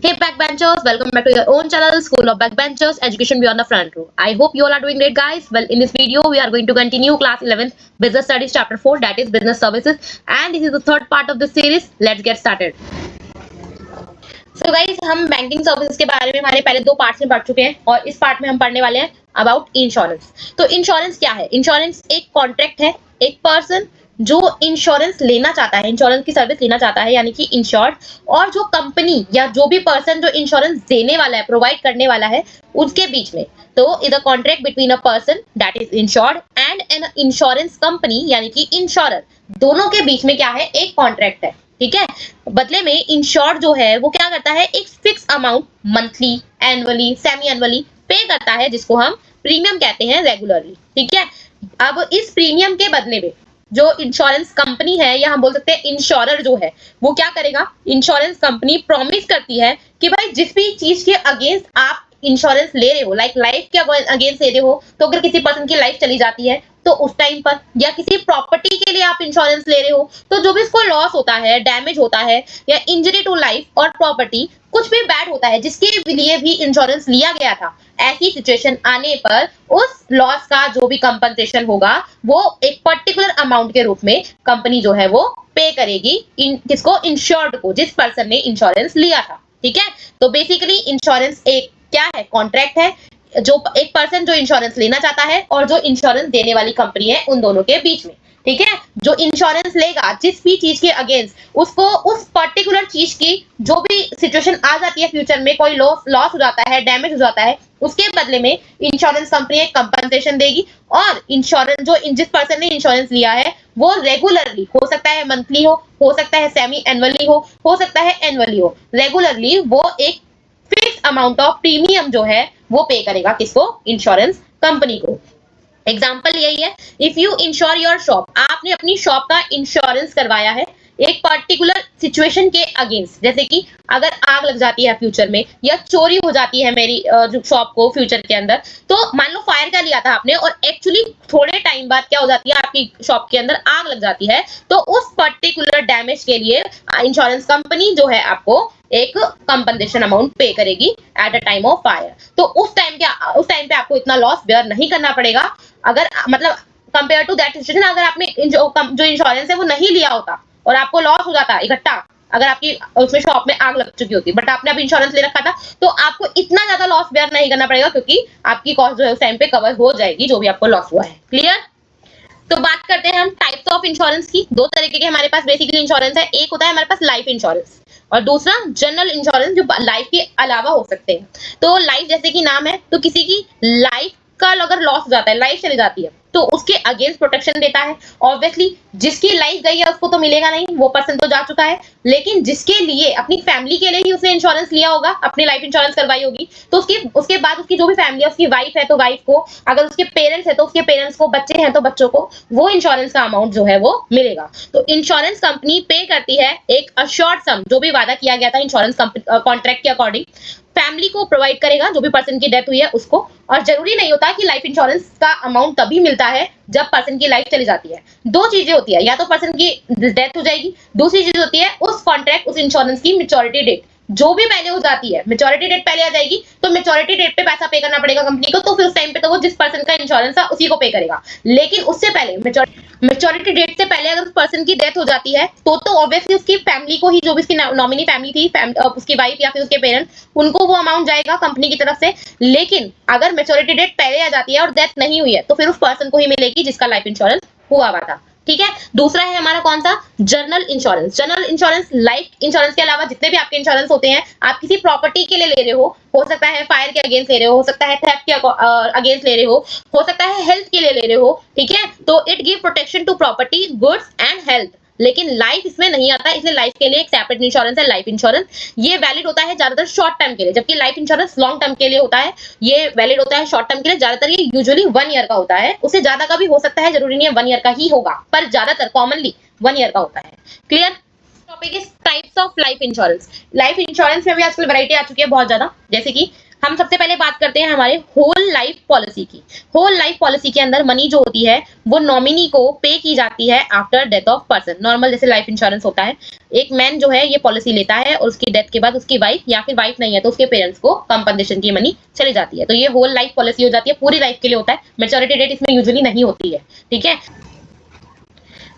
Hey backbenchers, welcome back to your own channel, School of Backbenchers, Education Beyond the Front Row. I hope you all are doing great, guys. Well, in this video, we are going to continue class 11th Business Studies Chapter 4, that is Business Services, and this is the third part of the series. Let's get started. So guys, हम banking services के बारे में हमारे पहले दो parts में पढ़ चुके हैं और इस पार्ट में हम पढ़ने वाले हैं अबाउट इंश्योरेंस। तो इंश्योरेंस क्या है? इंश्योरेंस एक कॉन्ट्रैक्ट है, एक पर्सन जो इंश्योरेंस लेना चाहता है, इंश्योरेंस की सर्विस लेना चाहता है, यानी कि इंश्योर्ड, और जो कंपनी या जो भी पर्सन जो इंश्योरेंस देने वाला है, प्रोवाइड करने वाला है, उसके बीच में। तो is a contract between a person that is insured and an insurance company, यानी कि इंश्योरर। दोनों के बीच में क्या है? एक कॉन्ट्रैक्ट है, ठीक है। बदले में इंश्योर्ड जो है वो क्या करता है? एक fix amount monthly, annually, semi annually पे करता है, जिसको हम प्रीमियम कहते हैं रेगुलरली, ठीक है। अब इस प्रीमियम के बदले में जो इंश्योरेंस कंपनी है, या हम बोल सकते हैं इंश्योरर जो है, वो क्या करेगा? इंश्योरेंस कंपनी प्रॉमिस करती है कि भाई जिस भी चीज के अगेंस्ट आप इंश्योरेंस ले रहे हो, लाइक लाइफ के अगेंस्ट ले रहे हो, तो अगर किसी पर्सन की लाइफ चली जाती है तो उस टाइम पर, या किसी प्रॉपर्टी के लिए आप इंश्योरेंस ले रहे हो, तो जो भी इसको लॉस होता है, डैमेज होता है, या इंजरी टू लाइफ और प्रॉपर्टी, कुछ भी बैड होता है जिसके लिए भी इंश्योरेंस लिया गया था, ऐसी सिचुएशन आने पर उस लॉस का जो भी कंपनसेशन होगा वो एक पर्टिकुलर अमाउंट के रूप में कंपनी जो है वो पे करेगी किसको? इंश्योर्ड को, जिस पर्सन ने इंश्योरेंस लिया था, ठीक है। तो बेसिकली इंश्योरेंस एक क्या है? कॉन्ट्रैक्ट है, जो एक पर्सन जो इंश्योरेंस लेना चाहता है और जो इंश्योरेंस देने वाली कंपनी है, उन दोनों के बीच में, ठीक है। जो इंश्योरेंस लेगा जिस भी चीज के अगेंस्ट, उसको उस पर्टिकुलर चीज की जो भी सिचुएशन आ जाती है फ्यूचर में, कोई लॉस हो जाता है, डैमेज हो जाता है, उसके बदले में इंश्योरेंस कंपनी एक कंपनसेशन देगी। और इंश्योरेंस जो जिस पर्सन ने इंश्योरेंस लिया है वो रेगुलरली, हो सकता है मंथली हो सकता है सेमी एनुअली हो सकता है एनुअली हो, रेगुलरली वो एक फिक्स अमाउंट ऑफ प्रीमियम जो है वो पे करेगा किसको? इंश्योरेंस कंपनी को। एग्जाम्पल यही है, if you ensure your shop, आपने अपनी शॉप का इंश्योरेंस करवाया है एक पर्टिकुलर सिचुएशन के अगेंस्ट, जैसे कि अगर आग लग जाती है फ्यूचर में, या चोरी हो जाती है मेरी शॉप को फ्यूचर के अंदर, तो मान लो फायर का लिया था आपने और एक्चुअली थोड़े टाइम बाद क्या हो जाती है? आपकी शॉप के अंदर आग लग जाती है, तो उस पर्टिकुलर डैमेज के लिए इंश्योरेंस कंपनी जो है आपको एक कंपनसेशन अमाउंट पे करेगी at a time of fire. तो उस टाइम पे आपको इतना लॉस बेयर नहीं करना पड़ेगा, अगर मतलब कंपेयर टू दैट सिचुएशन, अगर आपने जो इंश्योरेंस है वो नहीं लिया होता और आपको लॉस हो जाता इकट्ठा, अगर आपकी उसमें शॉप में आग लग चुकी होती, बट आपने अब इंश्योरेंस ले रखा था, तो आपको इतना ज्यादा लॉस बेयर नहीं करना पड़ेगा, क्योंकि आपकी कॉस्ट जो है उस टाइम पे कवर हो जाएगी जो भी आपको लॉस हुआ है। क्लियर? तो बात करते हैं हम टाइप्स ऑफ इंश्योरेंस की। दो तरीके के हमारे पास बेसिकली इंश्योरेंस है, एक होता है हमारे पास लाइफ इंश्योरेंस और दूसरा जनरल इंश्योरेंस, जो लाइफ के अलावा हो सकते हैं। तो लाइफ जैसे कि नाम है, तो किसी की लाइफ का अगर लॉस हो जाता है, लाइफ चली जाती है, तो उसके अगेंस्ट प्रोटेक्शन देता है। ऑब्वियसली जिसकी लाइफ गई है उसको तो मिलेगा नहीं, वो पर्सन तो जा चुका है, लेकिन जिसके लिए अपनी फैमिली के लिए ही उसने इंश्योरेंस लिया होगा, अपनी लाइफ इंश्योरेंस करवाई होगी, तो उसके बाद उसकी जो भी फैमिली है, उसकी वाइफ है तो वाइफ को, अगर उसके पेरेंट्स है तो उसके पेरेंट्स को, बच्चे हैं तो बच्चों को वो इंश्योरेंस का अमाउंट जो है वो मिलेगा। तो इंश्योरेंस कंपनी पे करती है एक अश्योर्ड सम, जो भी वादा किया गया था इंश्योरेंस कॉन्ट्रैक्ट के अकॉर्डिंग, फैमिली को प्रोवाइड करेगा जो भी पर्सन की डेथ हुई है उसको। और जरूरी नहीं होता कि लाइफ इंश्योरेंस का अमाउंट तभी मिलता है जब पर्सन की लाइफ चली जाती है। दो चीजें होती है, या तो पर्सन की डेथ हो जाएगी, दूसरी चीज होती है उस कॉन्ट्रैक्ट, उस इंश्योरेंस की मैच्योरिटी डेट जो भी पहले हो जाती है, मैच्योरिटी डेट पहले आ जाएगी, तो मैच्योरिटी डेट पे पैसा पे करना पड़ेगा कंपनी को, तो फिर उस टाइम पे तो वो जिस पर्सन का इंश्योरेंस था उसी को पे करेगा। लेकिन उससे पहले मैच्योरिटी डेट से पहले अगर उस पर्सन की डेथ हो जाती है तो ऑब्वियसली उसकी फैमिली को ही, जो भी उसकी नॉमिनी फैमिली थी, उसकी वाइफ या फिर उसके पेरेंट्स, उनको वो अमाउंट जाएगा कंपनी की तरफ से। लेकिन अगर मैच्योरिटी डेट पहले आ जाती है और डेथ नहीं हुई है, तो फिर उस पर्सन को ही मिलेगी जिसका लाइफ इंश्योरेंस हुआ हुआ था, ठीक है। दूसरा है हमारा कौन सा? General insurance. General insurance life insurance के अलावा जितने भी आपके इंश्योरेंस होते हैं, आप किसी प्रॉपर्टी के लिए ले रहे हो सकता है फायर के अगेंस्ट ले रहे हो सकता है थेफ्ट के अगेंस्ट ले रहे हो सकता है हेल्थ के लिए ले रहे हो, ठीक है। तो it give protection to property, goods and health. लेकिन लाइफ इसमें नहीं आता, इसलिए लाइफ के लिए एक सेपरेट इंश्योरेंस है, लाइफ इंश्योरेंस। ये वैलिड होता है ज्यादातर शॉर्ट टर्म के लिए, जबकि लाइफ इंश्योरेंस लॉन्ग टर्म के लिए होता है। ये वैलिड होता है शॉर्ट टर्म के लिए, ज्यादातर ये यूजुअली 1 ईयर का होता है, उससे ज्यादा का भी हो सकता है, जरूरी नहीं है 1 ईयर का ही होगा, पर ज्यादातर कॉमनली 1 ईयर का होता है। Clear? Topic is types of life insurance. Life insurance में भी आजकल वैरायटी आ चुकी है बहुत ज्यादा, जैसे कि हम सबसे पहले बात करते हैं हमारे होल लाइफ पॉलिसी की। होल लाइफ पॉलिसी के अंदर मनी जो होती है वो नॉमिनी को पे की जाती है after death of person. Normal जैसे लाइफ इंश्योरेंस होता है, एक मैन जो है ये पॉलिसी लेता है और उसकी डेथ के बाद उसकी वाइफ या फिर वाइफ नहीं है तो उसके पेरेंट्स को कंपनसेशन की मनी चली जाती है। तो ये होल लाइफ पॉलिसी हो जाती है, पूरी लाइफ के लिए होता है। मैच्योरिटी डेट इसमें यूजुअली नहीं होती है, ठीक है।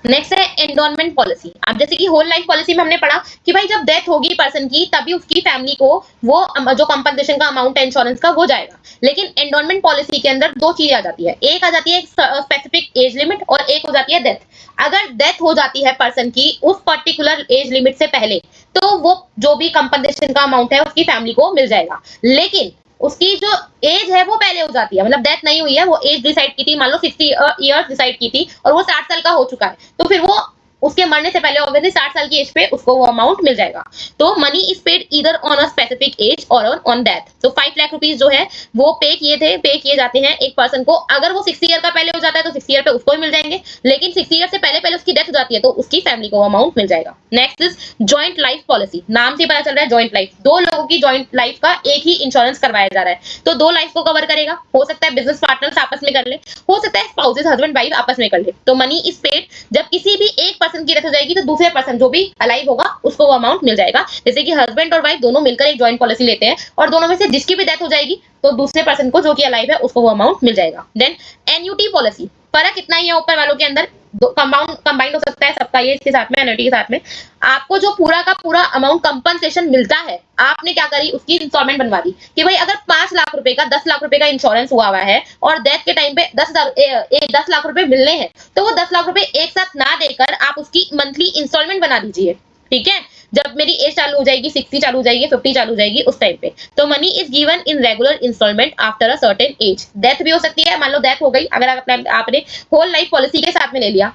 नेक्स्ट है एंडोनमेंट पॉलिसी। अब जैसे कि होल लाइफ पॉलिसी में हमने पढ़ा कि भाई जब डेथ होगी पर्सन की तभी उसकी फैमिली को वो जो कंपनसेशन का अमाउंट है इंश्योरेंस का वो जाएगा। लेकिन एंडोनमेंट पॉलिसी के अंदर दो चीजें आ जाती है, एक आ जाती है स्पेसिफिक एज लिमिट और एक हो जाती है डेथ। अगर डेथ हो जाती है पर्सन की उस पर्टिकुलर एज लिमिट से पहले तो वो जो भी कंपनसेशन का अमाउंट है उसकी फैमिली को मिल जाएगा। लेकिन उसकी जो एज है वो पहले हो जाती है, मतलब डेथ नहीं हुई है, वो एज डिसाइड की थी, मान लो 60 इयर्स डिसाइड की थी और वो 60 साल का हो चुका है, तो फिर वो उसके मरने से पहले ऑब्वियसली 60 साल की एज पे उसको वो अमाउंट मिल जाएगा। तो money is paid either on a specific age or on death. तो 5 लाख रुपीस जो है वो पे किए जाते हैं एक पर्सन को। अगर वो 60 ईयर का पहले हो जाता है तो 60 ईयर पे उसको ही मिल जाएंगे, लेकिन 60 ईयर से पहले पहले उसकी डेथ हो जाती है तो उसकी फैमिली को अमाउंट मिल जाएगा। Next is joint life policy. नाम से पता चल रहा है जॉइंट लाइफ, दो लोगों की जॉइंट लाइफ का एक ही इंश्योरेंस करवाया जा रहा है, तो दो लाइफ को कवर करेगा। हो सकता है बिजनेस पार्टनर्स आपस में कर ले, हो सकता है स्पाउसेस हस्बैंड वाइफ आपस में कर ले। तो मनी इज पेड जब किसी भी एक पर्सन की डेथ हो जाएगी तो दूसरे पर्सन जो भी अलाइव होगा उसको वो अमाउंट मिल जाएगा। जैसे कि हस्बैंड और वाइफ दोनों मिलकर एक जॉइंट पॉलिसी लेते हैं और दोनों में से जिसकी भी डेथ हो जाएगी तो दूसरे पर्सन को जो कि अलाइव है उसको वो अमाउंट मिल जाएगा। देन एन्युटी पॉलिसी, फर्क इतना ही है ऊपर वालों के अंदर, कंबाइंड हो सकता है सबका ये इसके साथ में, एन्युटी के साथ में। आपको जो पूरा का पूरा अमाउंट कंपनसेशन मिलता है, आपने क्या करी उसकी इंस्टॉलमेंट बनवा दी कि भाई अगर 5 लाख रुपए का 10 लाख रुपए का इंश्योरेंस हुआ है और डेथ के टाइम पे 10 लाख रुपए मिलने हैं तो वो 10 लाख रुपए एक साथ ना देकर आप उसकी मंथली इंस्टॉलमेंट बना दीजिए, ठीक है। जब मेरी एज चालू हो जाएगी, 60 चालू हो जाएगी, 50 चालू हो जाएगी उस टाइम पे, तो money is given in regular instalment after a certain age. Death भी हो सकती है, मान लो डेथ हो गई, अगर आपने होल लाइफ पॉलिसी के साथ में ले लिया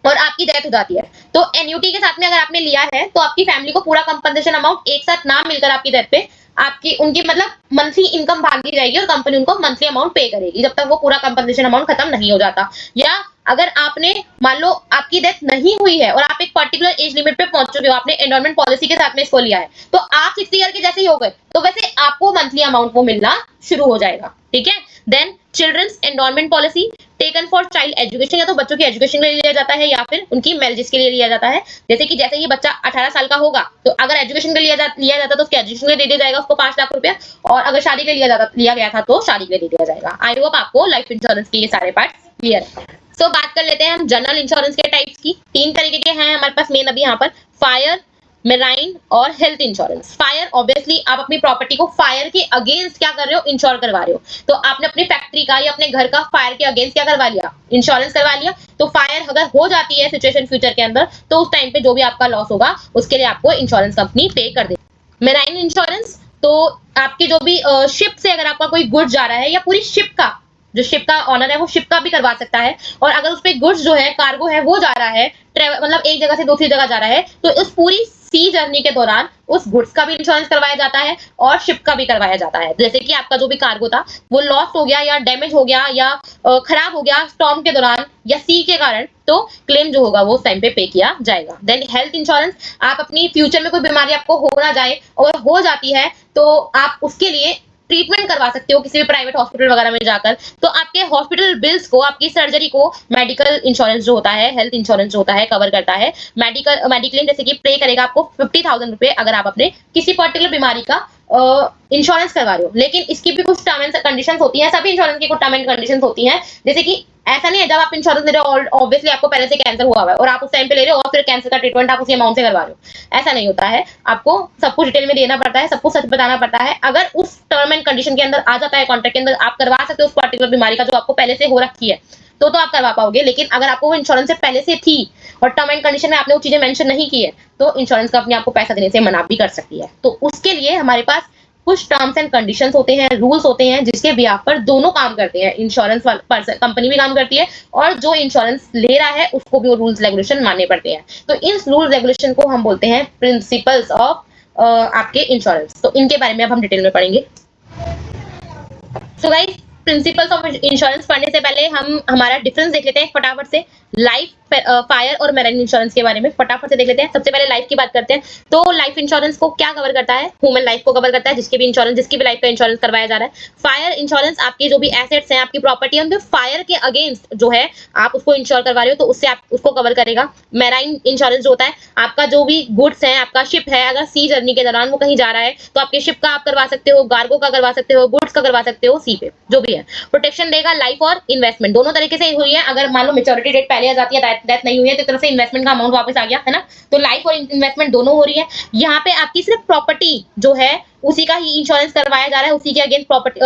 और आपकी डेथ हो जाती है तो एन्युटी के साथ में अगर आपने लिया है तो आपकी फैमिली को पूरा कंपनसेशन अमाउंट एक साथ ना मिलकर आपकी डेथ पे आपकी उनकी मतलब मंथली इनकम भागी जाएगी और कंपनी उनको मंथली अमाउंट पे करेगी जब तक वो पूरा कंपनसेशन अमाउंट खत्म नहीं हो जाता। या अगर आपने मान लो आपकी डेथ नहीं हुई है और आप एक पर्टिकुलर एज लिमिट पे पहुंच चुके हो, आपने एंडोनमेंट पॉलिसी के साथ में इसको लिया है, तो आप 60 ईयर के जैसे ही हो गए तो वैसे आपको मंथली अमाउंट वो मिलना शुरू हो जाएगा, ठीक है। Then childrens endowment policy taken for child education, या तो बच्चों की एजुकेशन के लिए लिया जाता है या फिर उनकी मैरिजेस के लिए लिया जाता है। जैसे कि जैसे ही बच्चा 18 साल का होगा तो अगर एजुकेशन के लिए लिया जाता तो उसके एजुकेशन के लिए दे दिया जाएगा उसको 5 लाख रुपया, और अगर शादी के लिए लिया गया था तो शादी के लिए दे दिया जाएगा। आई होप आपको लाइफ इंश्योरेंस के ये सारे पार्ट क्लियर है। सो बात कर लेते हैं हम जनरल इंश्योरेंस के टाइप्स की। 3 तरीके के हैं हमारे पास मेन अभी यहाँ पर, फायर, मेराइन और हेल्थ इंश्योरेंस। फायर ऑब्वियसली आप अपनी प्रॉपर्टी को फायर के अगेंस्ट क्या कर रहे हो, इंश्योर करवा रहे हो। तो आपने अपनी फैक्ट्री का या अपने घर का फायर के अगेंस्ट क्या करवा लिया, इंश्योरेंस करवा लिया। तो फायर अगर हो जाती है सिचुएशन फ्यूचर के अंदर तो उस टाइम पे जो भी आपका लॉस होगा उसके लिए आपको इंश्योरेंस कंपनी पे कर देगी। मेराइन इंश्योरेंस तो आपकी जो भी शिप से अगर आपका कोई गुड्स जा रहा है या पूरी शिप का जो शिप का ऑनर है वो शिप का भी करवा सकता है, और अगर उस पे गुड्स जो है कार्गो है वो जा रहा है मतलब एक जगह से दूसरी जगह जा रहा है तो उस पूरी सी जर्नी के दौरान उस गुड्स का भी इंश्योरेंस करवाया जाता है और शिप का भी करवाया जाता है। जैसे कि आपका जो भी कार्गो था वो लॉस्ट हो गया या डैमेज हो गया या खराब हो गया स्टॉर्म के दौरान या सी के कारण, तो क्लेम जो होगा वो उस टाइम पे किया जाएगा। देन हेल्थ इंश्योरेंस, आप अपनी फ्यूचर में कोई बीमारी आपको हो ना जाए और हो जाती है तो आप उसके लिए ट्रीटमेंट करवा सकते हो किसी भी प्राइवेट हॉस्पिटल वगैरह में जाकर। तो आपके हॉस्पिटल बिल्स को, आपकी सर्जरी को मेडिकल इंश्योरेंस जो होता है, हेल्थ इंश्योरेंस जो होता है कवर करता है। मेडिक्लेम जैसे कि पे करेगा आपको 50,000 रुपए अगर आप अपने किसी पर्टिकुलर बीमारी का इंश्योरेंस करवा रहे हो। लेकिन इसकी भी कुछ टर्म एंड कंडीशंस होती हैं, सभी इंश्योरेंस की कुछ टर्म एंड कंडीशंस होती हैं। जैसे कि ऐसा नहीं है जब आप इंश्योरेंस ले रहे हो ऑब्वियसली आपको पहले से कैंसर हुआ है और आप उस टाइम पे ले रहे हो और फिर कैंसर का ट्रीटमेंट आप उसी अमाउंट से करवा रहे हो, ऐसा नहीं होता है। आपको सब कुछ डिटेल में देना पड़ता है, सब कुछ सच बताना पड़ता है। अगर उस टर्म एंड कंडीशन के अंदर आ जाता है, कॉन्ट्रैक्ट के अंदर आप करवा सकते हो उस पर्टिकुलर बीमारी का जो आपको पहले से हो रखी है तो आप करवा पाओगे। लेकिन अगर आपको वो इंश्योरेंस से पहले से थी और टर्म एंड कंडीशन में आपने वो चीजें मेंशन नहीं की है तो इंश्योरेंस कंपनी आपको पैसा देने से मना भी कर सकती है। तो उसके लिए हमारे पास कुछ टर्म्स एंड कंडीशंस होते हैं, रूल्स होते हैं जिसके बिहाफ पर दोनों काम करते हैं। इंश्योरेंस कंपनी भी काम करती है और जो इंश्योरेंस ले रहा है उसको भी वो रूल्स रेगुलेशन मानने पड़ते हैं। तो इन रूल्स रेगुलेशन को हम बोलते हैं प्रिंसिपल्स ऑफ आपके इंश्योरेंस। तो इनके बारे में अब हम डिटेल में पढ़ेंगे। So guys, principles of insurance पढ़ने से पहले हम हमारा डिफरेंस देख लेते हैं फटाफट से। लाइफ, फायर और मैराइन इंश्योरेंस के बारे में फटाफट से देख लेते हैं। सबसे पहले लाइफ की बात करते हैं। तो लाइफ इंश्योरेंस को क्या कवर करता है? ह्यूमन लाइफ को कवर करता है, जिसकी भी लाइफ का इंश्योरेंस करवाया जा रहा है। फायर इंश्योरेंस आपकी जो भी एसेट्स हैं, आपकी प्रॉपर्टी है, उनके फायर के अगेंस्ट जो है आप उसको इंश्योर करवा रहे हो, तो उससे आप उसको कवर करेगा। मैराइन इंश्योरेंस जो होता है, आपका जो भी गुड्स है, आपका शिप है, अगर सी जर्नी के दौरान वो कहीं जा रहा है तो आपके शिप का आप करवा सकते हो, कार्गो का करवा सकते हो, गुड्स का करवा सकते हो, सी पे जो भी है। प्रोटेक्शन देगा लाइफ और इन्वेस्टमेंट दोनों तरीके से हुई है। अगर मान लो मेच्योरिटी डेट पहले आ जाती है, डेथ नहीं हुई है, तो तरफ से इन्वेस्टमेंट का अमाउंट वापस आ गया है ना। तो लाइफ और इन्वेस्टमेंट दोनों हो रही है। यहाँ पे आपकी सिर्फ प्रॉपर्टी जो है उसी का ही इंश्योरेंस करवाया जा रहा है, उसी के अगेंस्ट प्रॉपर्टी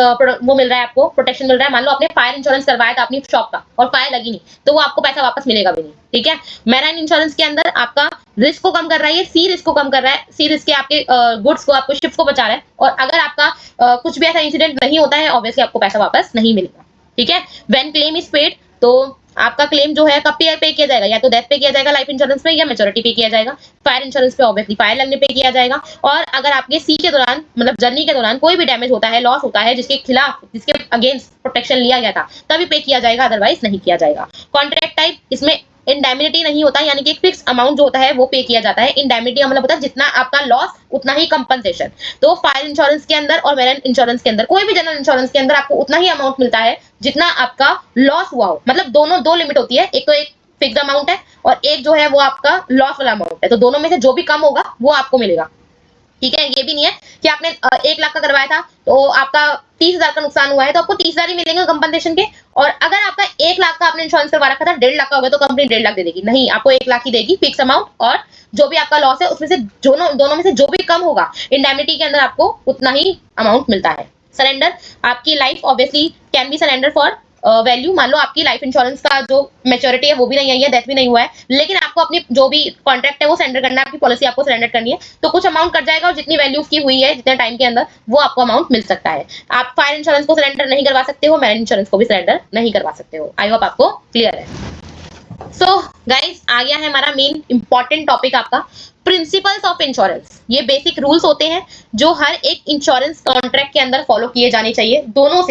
वो मिल रहा है, आपको प्रोटेक्शन मिल रहा है। मान लो आपने फायर इंश्योरेंस करवाया था अपनी शॉप का और फायर लगी नहीं, तो वो आपको पैसा वापस मिलेगा भी नहीं, ठीक है। मैराइन इंश्योरेंस के अंदर आपका रिस्क को कम कर रहा है, सी रिस्क को कम कर रहा है। सी रिस्क के आपके गुड्स को, आपको शिप्स को बचा रहा है, और अगर आपका कुछ भी ऐसा इंसिडेंट नहीं होता है, ऑब्वियसली आपको पैसा वापस नहीं मिलेगा, ठीक है। व्हेन क्लेम इज पेड, तो आपका क्लेम जो है कब पे किया जाएगा? या तो डेथ पे किया जाएगा लाइफ इंश्योरेंस में, या मैच्योरिटी पे किया जाएगा। फायर इंश्योरेंस पे ऑब्वियसली फायर लगने पे किया जाएगा। और अगर आपके सी के दौरान, मतलब जर्नी के दौरान कोई भी डैमेज होता है, लॉस होता है, जिसके खिलाफ, जिसके अगेंस्ट प्रोटेक्शन लिया गया था, तभी पे किया जाएगा, अदरवाइज नहीं किया जाएगा। कॉन्ट्रैक्ट टाइप, इसमें इंडेमिनिटी नहीं होता, यानी कि एक फिक्स अमाउंट जो होता है वो पे किया जाता है। इंडेमिनिटी मतलब होता है जितना आपका लॉस उतना ही कंपनसेशन। तो फायर इंश्योरेंस के अंदर और मैराइन इंश्योरेंस के अंदर, कोई भी जनरल इंश्योरेंस के अंदर आपको उतना ही अमाउंट मिलता है जितना आपका लॉस हुआ हो। मतलब दोनों दो लिमिट होती है, एक तो एक फिक्स अमाउंट है और एक जो है वो आपका लॉस वाला अमाउंट है। तो दोनों में से जो भी कम होगा वो आपको मिलेगा, ठीक है। ये भी नहीं है कि आपने 1 लाख का करवाया था तो आपका 30,000 का नुकसान हुआ है तो आपको 30,000 ही मिलेंगे कंपनसेशन के। और अगर आपका 1 लाख का आपने इंश्योरेंस करवा रखा था, 1.5 लाख का होगा तो कंपनी 1.5 लाख दे देगी, नहीं, आपको 1 लाख ही देगी फिक्स अमाउंट। और जो भी आपका लॉस है उसमें से दोनों में से जो भी कम होगा इंडेमिनिटी के अंदर आपको उतना ही अमाउंट मिलता है। सरेंडर, आपकी life obviously can be surrender for value. मान लो आपकी लाइफ इंश्योरेंस का जो मैच्योरिटी है वो भी नहीं आई है, डेथ भी नहीं हुआ है, लेकिन आपको अपनी जो भी कॉन्ट्रैक्ट है वो सरेंडर करना है, आपकी पॉलिसी आपको सरेंडर करनी है, तो कुछ अमाउंट कट जाएगा और जितनी वैल्यू उसकी हुई है जितने टाइम के अंदर वो आपको अमाउंट मिल सकता है। आप फायर इंश्योरेंस को सरेंडर नहीं करवा सकते हो, मैरिन इंश्योरेंस को भी सरेंडर नहीं करवा सकते हो। आई होप आपको क्लियर है। सो गाइस, आ गया है हमारा मेन इंपॉर्टेंट टॉपिक आपका, प्रिंसिपल्स ऑफ इंश्योरेंस। ये बेसिक रूल्स होते हैं जो हर एक इंश्योरेंस कॉन्ट्रैक्ट के अंदर फॉलो किए जाने चाहिए, दोनों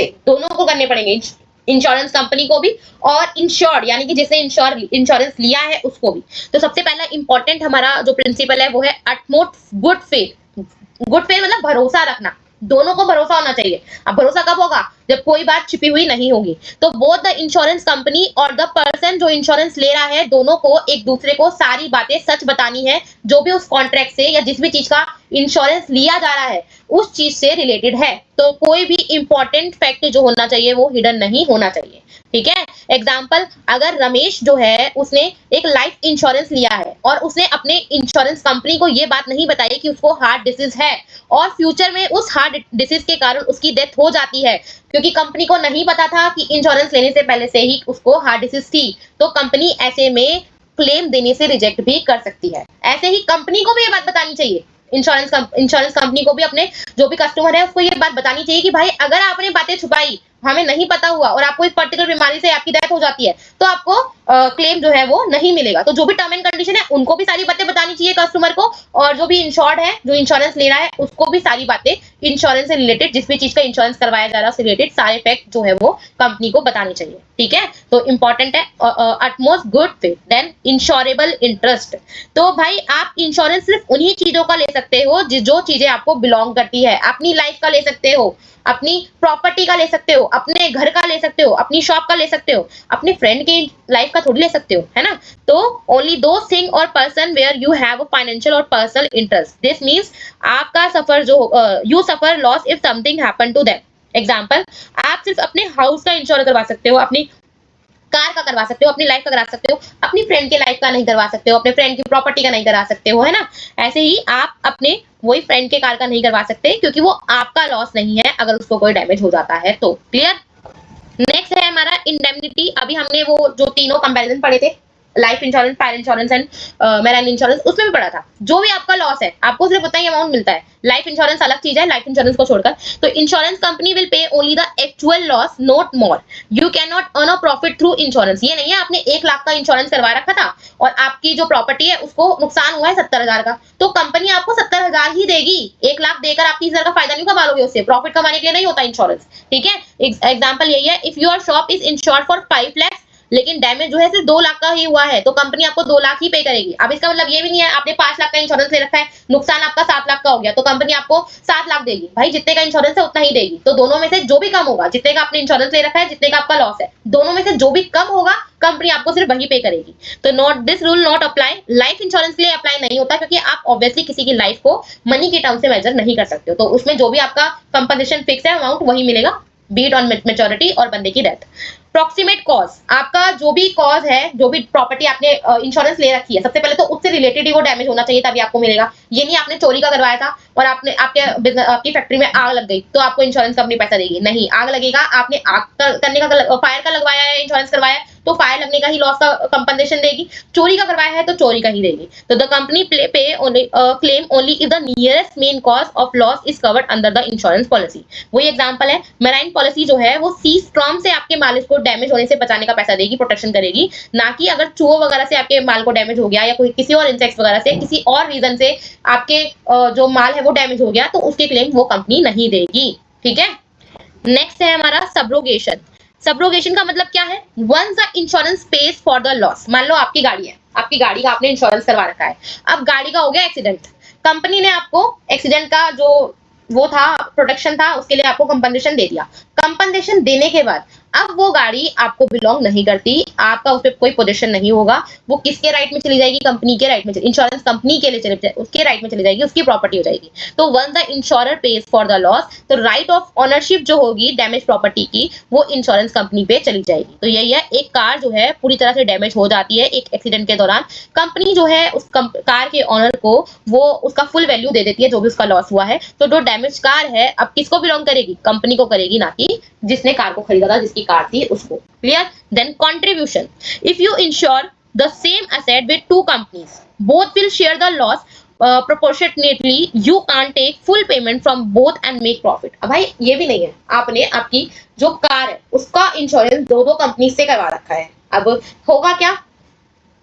को करने पड़ेंगे, इंश्योरेंस कंपनी को भी और इंश्योर्ड यानी कि जिसने इंश्योरेंस लिया है उसको भी। तो सबसे पहला इंपॉर्टेंट हमारा जो प्रिंसिपल है वो है utmost good faith. Good faith मतलब भरोसा रखना, दोनों को भरोसा होना चाहिए। अब भरोसा कब होगा? जब कोई बात छिपी हुई नहीं होगी। तो बोथ द इंश्योरेंस कंपनी और द पर्सन जो इंश्योरेंस ले रहा है, दोनों को एक दूसरे को सारी बातें सच बतानी है, जो भी उस कॉन्ट्रैक्ट से या जिस भी चीज का इंश्योरेंस लिया जा रहा है उस चीज से रिलेटेड है। तो कोई भी इंपॉर्टेंट फैक्ट जो होना चाहिए वो हिडन नहीं होना चाहिए, ठीक है। एग्जाम्पल, अगर रमेश जो है उसने एक लाइफ इंश्योरेंस लिया है और उसने अपने इंश्योरेंस कंपनी को ये बात नहीं बताई कि उसको हार्ट डिसीज है और फ्यूचर में उस हार्ट डिसीज के कारण उसकी डेथ हो जाती है, क्योंकि कंपनी को नहीं पता था कि इंश्योरेंस लेने से पहले से ही उसको हार्ट डिसीज थी, तो कंपनी ऐसे में क्लेम देने से रिजेक्ट भी कर सकती है। ऐसे ही कंपनी को भी ये बात बतानी चाहिए, इंश्योरेंस कंपनी को भी अपने जो भी कस्टमर है उसको ये बात बतानी चाहिए कि भाई अगर आपने बातें छुपाई, हमें नहीं पता हुआ और आपको इस पर्टिकुलर बीमारी से आपकी डेथ हो जाती है, तो आपको क्लेम जो है वो नहीं मिलेगा। तो जो भी टर्म एंड कंडीशन है उनको भी सारी बातें बतानी चाहिए कस्टमर को, और जो भी इंश्योर्ड है, जो इंश्योरेंस ले रहा है, उसको भी सारी बातें इंश्योरेंस से रिलेटेड, जिस भी चीज का इंश्योरेंस करवाया जा रहा है उससे रिलेटेड सारे फैक्ट जो है वो कंपनी को बतानी चाहिए, ठीक है। तो इंपॉर्टेंट है utmost good faith, then insurable interest. तो भाई आप इंश्योरेंस सिर्फ उन्हीं चीजों का ले सकते हो जो चीजें आपको बिलोंग करती है। अपनी लाइफ का ले सकते हो, अपनी प्रॉपर्टी का ले सकते हो, अपने घर का ले सकते हो, अपनी शॉप का ले सकते हो, अपने फ्रेंड की लाइफ का थोड़ी ले सकते हो, है ना। तो ओनली दो thing or person where you have a financial or personal interest. This means आपका सफर जो you suffer loss if something happen to them. Example, आप सिर्फ अपने हाउस का इंश्योर करवा सकते हो, अपनी कार का करवा सकते हो, अपनी लाइफ का करा सकते हो, अपनी फ्रेंड के लाइफ का नहीं करवा सकते हो, अपने फ्रेंड की प्रॉपर्टी का नहीं करा सकते हो, है ना। ऐसे ही आप अपने वही फ्रेंड के कार का नहीं करवा सकते, क्योंकि वो आपका लॉस नहीं है अगर उसको कोई डैमेज हो जाता है तो। क्लियर। नेक्स्ट है हमारा इंडेमनिटी। अभी हमने वो जो तीनों कंपैरिजन पढ़े थे, life insurance, fire insurance and marine insurance, उसमें भी पढ़ा था जो भी आपका लॉस है आपको सिर्फ उतना ही अमाउंट मिलता है। लाइफ इंश्योरेंस अलग चीज है, लाइफ इंश्योरेंस को छोड़कर। तो insurance company will pay only the actual loss, not more. You can not earn a profit through insurance. ये नहीं है आपने 1 लाख का इंश्योरेंस करवा रखा था और आपकी जो प्रॉपर्टी है उसको नुकसान हुआ है 70,000 का, तो कंपनी आपको 70,000 ही देगी। 1 लाख देकर आप 30,000 का फायदा नहीं कमा लोगे उससे। प्रॉफिट कमाने के लिए नहीं होता इंश्योरेंस, ठीक है। एग्जाम्पल यही है, if your shop is insured for 5 lakhs, लेकिन डैमेज जो है सिर्फ 2 लाख का ही हुआ है, तो कंपनी आपको 2 लाख ही पे करेगी। अब इसका मतलब ये भी नहीं है आपने 5 लाख का इंश्योरेंस ले रखा है, नुकसान आपका 7 लाख का हो गया तो कंपनी आपको 7 लाख देगी। भाई जितने का इंश्योरेंस है उतना ही देगी। तो दोनों में से जो भी कम होगा, जितने का आपने इंश्योरेंस ले रखा है, जितने का आपका लॉस है, दोनों में से जो भी कम होगा कंपनी आपको सिर्फ वही पे करेगी। तो not this rule not apply, life insurance के लिए अप्लाई नहीं होता, क्योंकि आप ऑब्वियसली किसी की लाइफ को मनी के टर्म से मेजर नहीं कर सकते हो। तो उसमें जो भी आपका कंपनसेशन फिक्स है अमाउंट वही मिलेगा, बीट ऑन मैच्योरिटी और बंदे की डेथ। प्रॉक्सिमेट कॉज, आपका जो भी कॉज है, जो भी प्रॉपर्टी आपने इंश्योरेंस ले रखी है, सबसे पहले तो उससे रिलेटेड ही वो डैमेज होना चाहिए तभी आपको मिलेगा। ये नहीं आपने चोरी का करवाया था और आपने आपकी फैक्ट्री में आग लग गई तो आपको इंश्योरेंस कंपनी पैसा देगी, नहीं। आग लगेगा, आपने आग करने का फायर का लगवाया है, इंश्योरेंस करवाया है तो फायर लगने का ही लॉस का कंपनसेशन देगी। चोरी का करवाया है तो चोरी का ही देगी। तो द कंपनी पे only claim only if the nearest main cause of loss is covered under the insurance policy. वही एग्जांपल है, मैराइन पॉलिसी जो है वो सी स्टॉर्म से आपके माल को डैमेज होने से बचाने का पैसा देगी, प्रोटेक्शन करेगी, ना कि अगर चूहो वगैरह से आपके माल को डैमेज हो गया या कोई किसी और इंसेक्ट्स वगैरह से किसी और रीजन से आपके जो माल है वो डैमेज हो गया तो उसके क्लेम वो कंपनी नहीं देगी। ठीक है, नेक्स्ट है हमारा सब्रोगेशन। सब्रोगेशन का मतलब क्या है? Once the insurance pays for the loss. मान लो आपकी गाड़ी है, आपकी गाड़ी का आपने इंश्योरेंस करवा रखा है, अब गाड़ी का हो गया एक्सीडेंट, कंपनी ने आपको एक्सीडेंट का जो वो था प्रोटेक्शन था उसके लिए आपको कंपनसेशन दे दिया। कंपनसेशन देने के बाद अब वो गाड़ी आपको बिलोंग नहीं करती, आपका उस पर कोई पोजीशन नहीं होगा, वो किसके राइट में चली जाएगी? कंपनी के राइट में, इंश्योरेंस कंपनी के लिए चली जाएगी, उसके राइट में चली जाएगी, उसकी प्रॉपर्टी हो जाएगी। तो once the insurer pays for the loss, तो राइट ऑफ ऑनरशिप जो होगी डैमेज प्रॉपर्टी की वो इंश्योरेंस कंपनी पे चली जाएगी। तो यही है, एक कार जो है पूरी तरह से डैमेज हो जाती है एक एक्सीडेंट के दौरान, कंपनी जो है उस कार के ऑनर को वो उसका फुल वैल्यू दे देती है जो भी उसका लॉस हुआ है। तो जो डैमेज कार है अब किसको बिलोंग करेगी? कंपनी को करेगी, ना कि जिसने कार को खरीदा था, जिसकी कार थी उसको। Clear? Then contribution, if you insure the same asset with two companies, both will share the loss proportionately, you can't take full payment from both and make profit। अब भाई ये भी नहीं है, आपने आपकी जो कार है उसका इंश्योरेंस दो कंपनी से करवा रखा है। अब होगा क्या?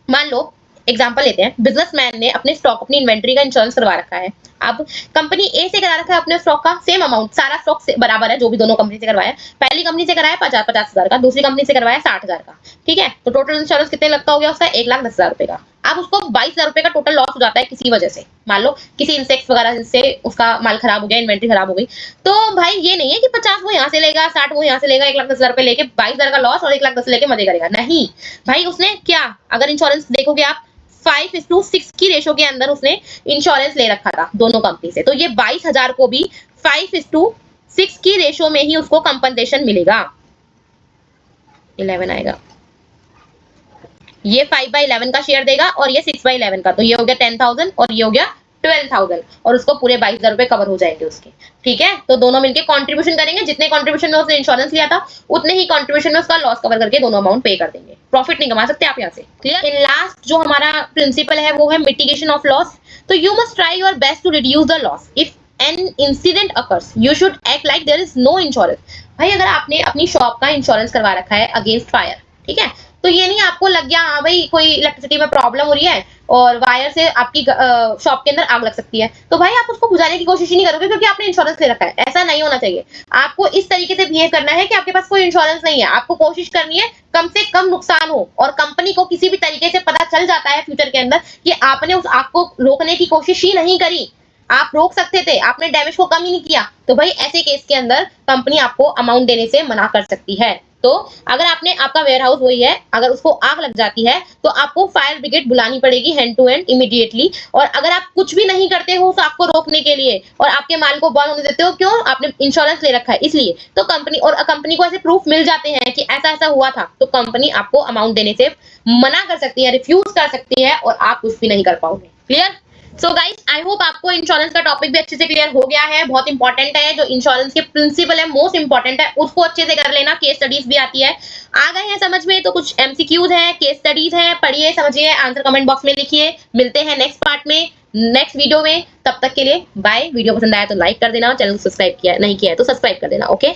मान लो एग्जांपल लेते हैं, बिजनेसमैन ने अपने स्टॉक, अपनी इन्वेंट्री का इंश्योरेंस करवा रखा है। अब कंपनी ए से करा रखा है अपने स्टॉक का सेम अमाउंट, सारा स्टॉक से बराबर है जो भी दोनों कंपनी से करवाया। पहली कंपनी से कराया 50,000 का, दूसरी कंपनी से करवाया 60,000 का। ठीक है, तो टोटल इंश्योरेंस कितने लगता हो गया उसका? 1,10,000 रुपए का। अब उसको 22,000 रुपए का टोटल लॉस हो जाता है किसी वजह से, मान लो किसी इंसेक्ट्स वगैरह से उसका माल खराब हो गया, इन्वेंट्री खराब हो गई। तो भाई ये नहीं है कि 50 वो यहाँ से लेगा, 60 वो यहाँ से लेगा, 1,10,000 रुपए लेके 22,000 का लॉस और 1,10,000 लेके मजे करेगा, नहीं भाई। उसने क्या, अगर इंश्योरेंस देखोगे आप 5:6 की रेशो के अंदर उसने इंश्योरेंस ले रखा था दोनों कंपनी से, तो ये 22,000 को भी 5:6 की रेशो में ही उसको कंपनसेशन मिलेगा। 11 आएगा, ये 5/11 का शेयर देगा और ये 6/11 का, तो ये हो गया 10,000 और ये हो गया 12,000 और उसको पूरे 22,000 रुपए कवर हो जाएंगे उसके। ठीक है, तो दोनों मिलके कंट्रीब्यूशन करेंगे, जितने कंट्रीब्यूशन में उसने इंश्योरेंस लिया था उतने ही कंट्रीब्यूशन में उसका लॉस कवर करके दोनों अमाउंट पे कर देंगे। प्रॉफिट नहीं कमा सकते आप यहाँ से। क्लियर? इन लास्ट जो हमारा प्रिंसिपल है वो है मिटिगेशन ऑफ लॉस। तो you must try your best to reduce the loss. If an incident occurs you should act like there is no insurance. भाई अगर आपने अपनी शॉप का इंश्योरेंस करवा रखा है अगेंस्ट फायर, ठीक है, तो ये नहीं आपको लग गया हाँ भाई कोई इलेक्ट्रिसिटी में प्रॉब्लम हो रही है और वायर से आपकी शॉप के अंदर आग लग सकती है, तो भाई आप उसको बुझाने की कोशिश ही नहीं करोगे क्योंकि आपने इंश्योरेंस ले रखा है। ऐसा नहीं होना चाहिए। आपको इस तरीके से बिहेव करना है कि आपके पास कोई इंश्योरेंस नहीं है, आपको कोशिश करनी है कम से कम नुकसान हो और कंपनी को किसी भी तरीके से पता चल जाता है फ्यूचर के अंदर कि आपने उस आग को रोकने की कोशिश ही नहीं करी। आप रोक सकते थे, आपने डैमेज को कम ही नहीं किया, तो भाई ऐसे केस के अंदर कंपनी आपको अमाउंट देने से मना कर सकती है। तो अगर आपने, आपका वेयर हाउस वही है, अगर उसको आग लग जाती है तो आपको फायर ब्रिगेड बुलानी पड़ेगी हैंड टू हैंड इमीडिएटली। और अगर आप कुछ भी नहीं करते हो उस आग को रोकने के लिए और आपके माल को बर्न होने देते हो, क्यों? आपने इंश्योरेंस ले रखा है इसलिए। तो कंपनी को ऐसे प्रूफ मिल जाते हैं कि ऐसा ऐसा हुआ था, तो कंपनी आपको अमाउंट देने से मना कर सकती है, रिफ्यूज कर सकती है और आप कुछ भी नहीं कर पाओगे। Clear? So guys, I hope आपको इंश्योरेंस का टॉपिक भी अच्छे से क्लियर हो गया है। बहुत इंपॉर्टेंट है, जो इंश्योरेंस के प्रिंसिपल है मोस्ट इंपॉर्टेंट है, उसको अच्छे से कर लेना। केस स्टडीज भी आती है, आ गए हैं समझ में, तो कुछ एमसीक्यूज है, केस स्टडीज है, पढ़िए समझिए, आंसर कमेंट बॉक्स में लिखिए। मिलते हैं नेक्स्ट पार्ट में, नेक्स्ट वीडियो में, तब तक के लिए बाय। वीडियो पसंद आया तो लाइक कर देना, चैनल को सब्सक्राइब किया नहीं किया है तो सब्सक्राइब कर देना। ओके।